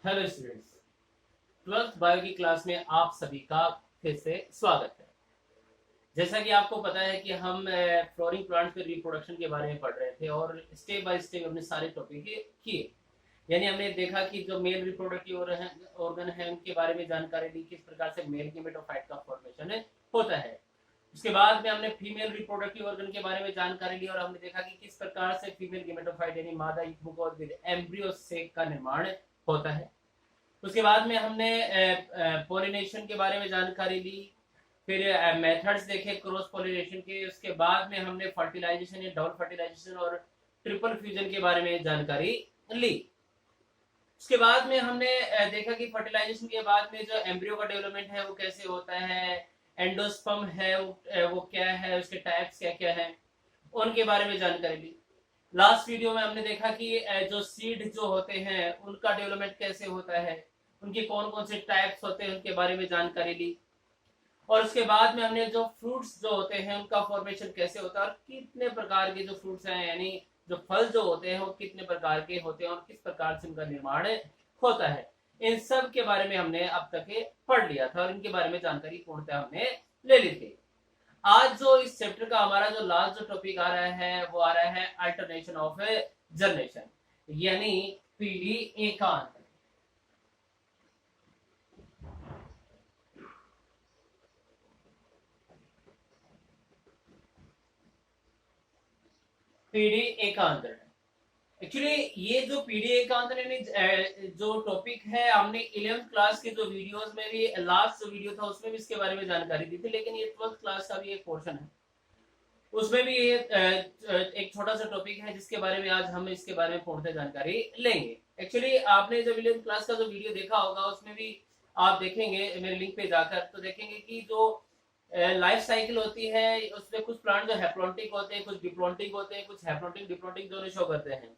Hello students, twelfth bio की class में आप सभी का फिर से स्वागत है। जैसा कि आपको पता है कि हम फ्लोरिंग प्लांट्स के रिप्रोडक्शन के बारे में पढ़ रहे थे और स्टेप बाय स्टेप हमने सारे टॉपिक किए। यानी हमने देखा कि जो मेल रिप्रोडक्टिव ऑर्गन है उनके बारे में जानकारी दी, किस प्रकार से मेल गेमेटोफाइट का फॉर्मेशन होता है। उसके बाद में हमने फीमेल रिप्रोडक्टिव ऑर्गन के बारे में जानकारी ली और हमने देखा कि किस प्रकार से फीमेल गेमेटोफाइट यानी मादा युग्मक एम्ब्रियो से का निर्माण होता है। उसके बाद में हमने पोलिनेशन के बारे में जानकारी ली, फिर मेथड्स देखे क्रॉस पोलिनेशन के। उसके बाद में हमने फर्टिलाइजेशन या डबल फर्टिलाइजेशन और ट्रिपल फ्यूजन के बारे में जानकारी ली। उसके बाद में हमने देखा कि फर्टिलाइजेशन के बाद में जो एम्ब्रियो का डेवलपमेंट है वो कैसे होता है, एंडोस्पर्म है वो क्या है, उसके टाइप्स क्या क्या है, उनके बारे में जानकारी ली। लास्ट वीडियो में हमने देखा कि जो सीड जो होते हैं उनका डेवलपमेंट कैसे होता है, उनके कौन कौन से टाइप्स होते हैं उनके बारे में जानकारी ली। और उसके बाद में हमने जो फ्रूट्स जो होते हैं उनका फॉर्मेशन कैसे होता है और कितने प्रकार के जो फ्रूट्स हैं यानी जो फल जो होते हैं वो कितने प्रकार के होते हैं और किस प्रकार से उनका निर्माण होता है, इन सब के बारे में हमने अब तक पढ़ लिया था और इनके बारे में जानकारी पूर्णतः हमने ले ली थी। आज जो इस चैप्टर का हमारा जो लास्ट जो टॉपिक आ रहा है वो आ रहा है अल्टरनेशन ऑफ जनरेशन यानी पीढ़ी एकांतर। पीढ़ी एकांतर एक्चुअली ये जो पीढ़ी एकांतर यानी जो टॉपिक है हमने 11th क्लास के जो वीडियोस में भी लास्ट जो वीडियो था उसमें भी इसके बारे में जानकारी दी थी, लेकिन ये 12th क्लास का भी एक पोर्शन है, उसमें भी ये एक छोटा सा टॉपिक है जिसके बारे में आज हम इसके बारे में पूर्णतः जानकारी लेंगे। एक्चुअली आपने जो 11th क्लास का जो वीडियो देखा होगा उसमें भी आप देखेंगे मेरे लिंक पे जाकर तो देखेंगे कि जो लाइफ साइकिल होती है उसमें कुछ प्लांट जो हैप्लॉन्टिक होते हैं, कुछ डिप्लॉन्टिक होते हैं, कुछ हैप्लॉन्टिक डिप्लॉन्टिक दोनों शो करते हैं।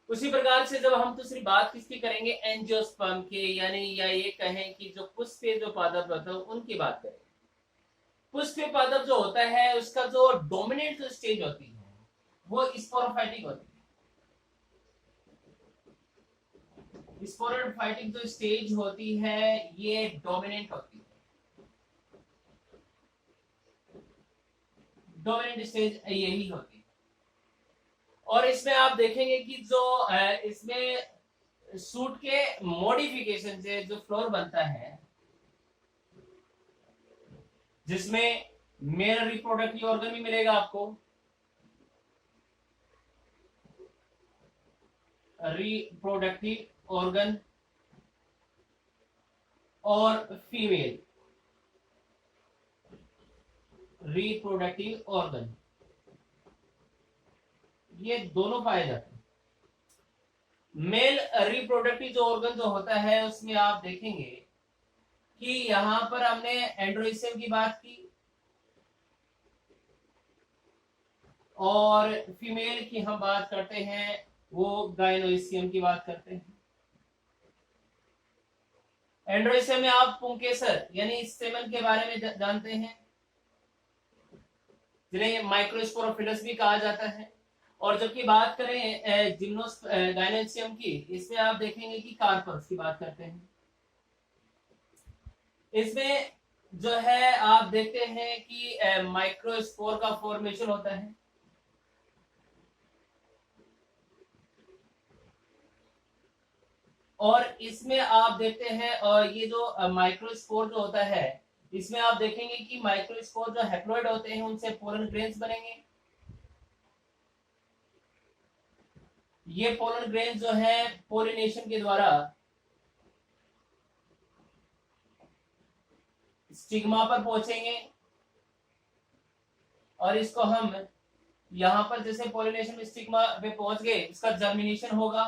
उसी प्रकार से जब हम दूसरी बात किसकी करेंगे एंजियोस्पर्म की, यानी या ये कहें कि जो पुष्पीय जो पादप होता है उनकी बात करें। पुष्पीय पादप जो होता है उसका जो डोमिनेंट जो स्टेज होती है वो स्पोरोफाइटिक होती है। स्पोरोफाइटिक जो स्टेज होती है ये डोमिनेंट होती है, डोमिनेंट स्टेज यही होती है। और इसमें आप देखेंगे कि जो इसमें सूट के मॉडिफिकेशन से जो फ्लोर बनता है जिसमें मेल रिप्रोडक्टिव ऑर्गन भी मिलेगा आपको, रिप्रोडक्टिव ऑर्गन और फीमेल रिप्रोडक्टिव ऑर्गन, ये दोनों पाए जाते हैं। मेल रिप्रोडक्टिव जो ऑर्गन जो होता है उसमें आप देखेंगे कि यहां पर हमने एंड्रोइसियम की बात की और फीमेल की हम बात करते हैं वो गाइनोइसियम की बात करते हैं। एंड्रोइसियम में आप पुंकेसर यानी स्टेमन के बारे में जानते हैं जिन्हें माइक्रोस्पोरोफिलस भी कहा जाता है। और जबकि बात करें जिम्नोस गाइनोइसियम की, इसमें आप देखेंगे कि कार्पस की बात करते हैं। इसमें जो है आप देखते हैं कि माइक्रोस्पोर का फॉर्मेशन होता है। और इसमें आप देखते हैं और ये जो माइक्रोस्पोर जो होता है इसमें आप देखेंगे कि माइक्रोस्पोर जो हैप्लॉइड होते हैं उनसे पोलन ग्रेन्स बनेंगे। ये पोलन ग्रेन जो है पोलिनेशन के द्वारा स्टिग्मा पर पहुंचेंगे और इसको हम यहां पर जैसे पोलिनेशन में स्टिग्मा पे पहुंच गए इसका जर्मिनेशन होगा।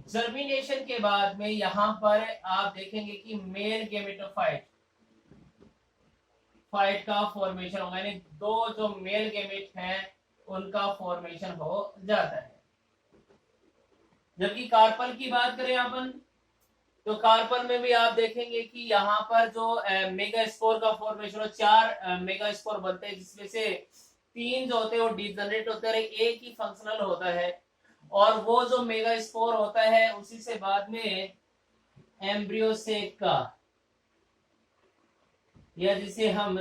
जर्मिनेशन के बाद में यहां पर आप देखेंगे कि मेल गेमेटोफाइट फाइट का फॉर्मेशन होगा, यानी दो जो मेल गेमेट हैं उनका फॉर्मेशन हो जाता है। जबकि कार्पल की बात करें अपन तो कार्पल में भी आप देखेंगे कि यहाँ पर जो मेगा स्पोर का फॉर्मेशन हो, 4 मेगा स्पोर बनते हैं जिसमें से 3 जो होते हैं वो डिजनरेट होते हैं, एक ही फंक्शनल होता है। और वो जो मेगास्पोर होता है उसी से बाद में एम्ब्रियो सेक का, या जिसे हम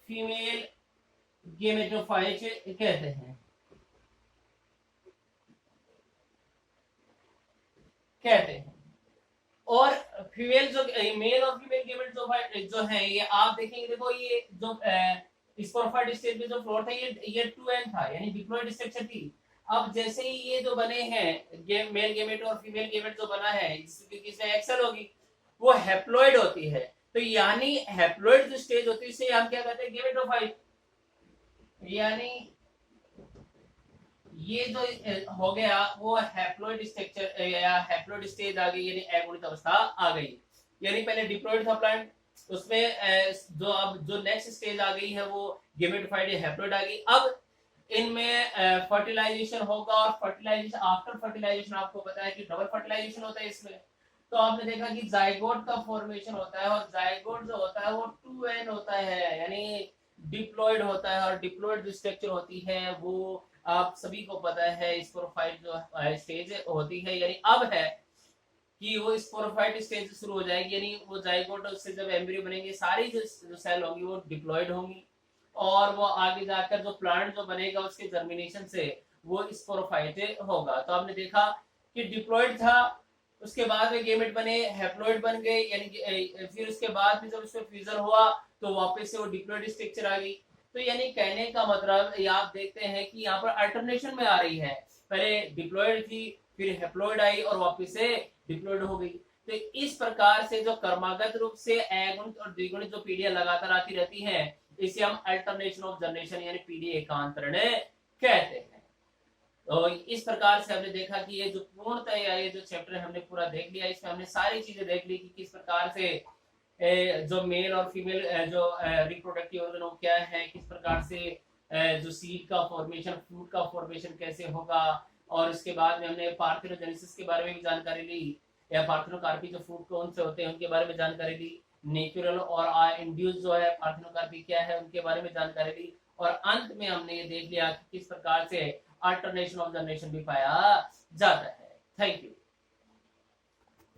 फीमेल गेमेटोफाइट कहते हैं। और फीमेल जो मेल और फीमेल गेमेट जो है ये आप देखेंगे, देखो ये जो स्पोरोफाइट स्टेज में जो फ्लोर था ये 2n था, यानी डिप्लॉयड स्ट्रक्चर थी। अब जैसे ही ये जो बने हैं मेल गेमेट और फीमेल गेमेट जो बना है जिसमें एक्सेल होगी वो हैप्लॉइड होती है, तो यानी हैप्लॉइड जो स्टेज होती है इसे हम क्या कहते हैं, गेमेटोफाइट। यानी ये जो हो गया वो हैप्लॉइड स्ट्रक्चर या हैप्लॉइड स्टेज आ गई, यानी अगुणित अवस्था आ गई। यानी पहले डिप्लॉइड था प्लांट, उसमें जो अब जो नेक्स्ट स्टेज आ गई है वो गेमेटोफाइट या हैप्लॉइड आ गई। अब इनमें फर्टिलाइजेशन होगा, और फर्टिलाइजेशन आफ्टर फर्टिलाइजेशन आपको पता है कि डबल फर्टिलाइजेशन होता है इसमें। तो आपने देखा कि जाइगोट का फॉर्मेशन होता है, और जाइगोट जो होता है वो 2n होता है, यानी डिप्लॉइड होता है। और डिप्लॉइड जो स्ट्रक्चर होती है वो आप सभी को पता है स्पोरोफाइट जो स्टेज होती है, यानी अब है कि वो स्पोरोफाइट स्टेज शुरू हो जाएगी, यानी वो जाइगोट से जब एम्ब्रियो बनेंगे सारी जो सेल होंगी वो डिप्लॉइड होंगी, और वो आगे जाकर जो प्लांट जो बनेगा उसके जर्मिनेशन से वो स्पोरोफाइट होगा। तो आपने देखा कि डिप्लॉइड था, उसके बाद में गेमेट बने, हैप्लॉइड बन गए, यानी फिर उसके बाद में जब उसमें फ्यूजन हुआ तो वापस से वो डिप्लॉइड स्ट्रक्चर आ गई। तो यानी कहने का मतलब ये आप देखते हैं कि यहाँ पर अल्टरनेशन में आ रही है, पहले डिप्लॉइड थी फिर हैप्लॉइड आई और वापस से डिप्लॉइड हो गई। तो इस प्रकार से जो कर्मागत रूप से अगुणित और द्विगुणित जो पीढ़ियां लगातार आती रहती हैं इसे हम अल्टरनेशन ऑफ जनरेशन यानी पीढ़ी एकांतरण कहते हैं। तो इस प्रकार से हमने देखा कि ये जो पूर्णतः ये जो चैप्टर हमने पूरा देख लिया, इसमें हमने सारी चीजें देख ली कि किस प्रकार से जो मेल और फीमेल जो रिप्रोडक्टिव ऑर्गन क्या है, किस प्रकार से जो सीड का फॉर्मेशन, फ्रूट का फॉर्मेशन कैसे होगा, और उसके बाद में हमने पार्थेनोजेनेसिस के बारे में भी जानकारी ली, या पार्थेनोकार्पी जो फ्रूट कौन से होते हैं उनके बारे में जानकारी ली, नेचुरल और इंड्यूस जो है पार्थेनोकार्पी क्या है उनके बारे में जानकारी ली, और अंत में हमने ये देख लिया कि किस प्रकार से अल्टरनेशन ऑफ जनरेशन भी पाया जाता है। Thank you.